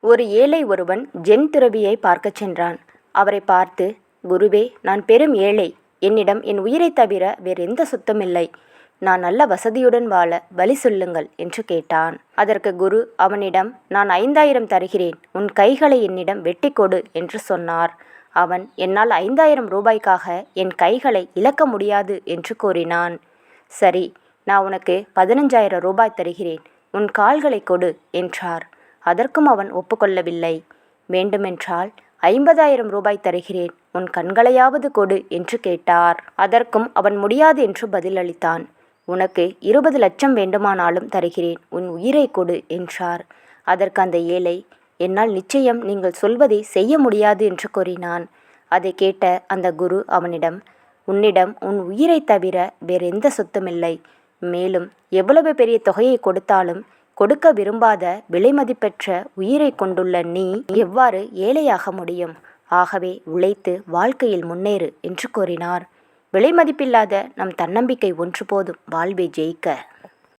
ஒரு ஏழை ஒருவன் ஜென் துறவியை பார்க்கச் சென்றான். அவரை பார்த்து, குருவே, நான் பெரும் ஏழை. என்னிடம் என் உயிரை தவிர வேறெந்த சொத்துமில்லை. நான் நல்ல வசதியுடன் வாழ வழி சொல்லுங்கள் என்று கேட்டான். அதற்கு குரு அவனிடம், நான் 5000 தருகிறேன், உன் கைகளை என்னிடம் வெட்டி கொடு என்று சொன்னார். அவன், என்னால் 5000 ரூபாய்க்காக என் கைகளை இழக்க முடியாது என்று கூறினான். சரி, நான் உனக்கு 15000 ரூபாய் தருகிறேன், உன் கால்களை கொடு என்றார். அதற்கும் அவன் ஒப்புக்கொள்ளவில்லை. வேண்டுமென்றால் 50000 ரூபாய் தருகிறேன், உன் கண்களையாவது கொடு என்று கேட்டார். அதற்கும் அவன் முடியாது என்று பதிலளித்தான். உனக்கு 20 லட்சம் வேண்டுமானாலும் தருகிறேன், உன் உயிரை கொடு என்றார். அதற்கு அந்த ஏழை, என்னால் நிச்சயம் நீங்கள் சொல்வதை செய்ய முடியாது என்று கூறினான். அதை கேட்ட அந்த குரு அவனிடம், உன்னிடம் உன் உயிரை தவிர வேறெந்த சொத்துமில்லை. மேலும் எவ்வளவு பெரிய தொகையை கொடுத்தாலும் கொடுக்க விரும்பாத விலைமதிப்பெற்ற உயிரை கொண்டுள்ள நீ எவ்வாறு ஏழையாக முடியும்? ஆகவே உழைத்து வாழ்க்கையில் முன்னேறு என்று கூறினார். விலைமதிப்பில்லாத நம் தன்னம்பிக்கை ஒன்று போதும் வாழ்வை ஜெயிக்க.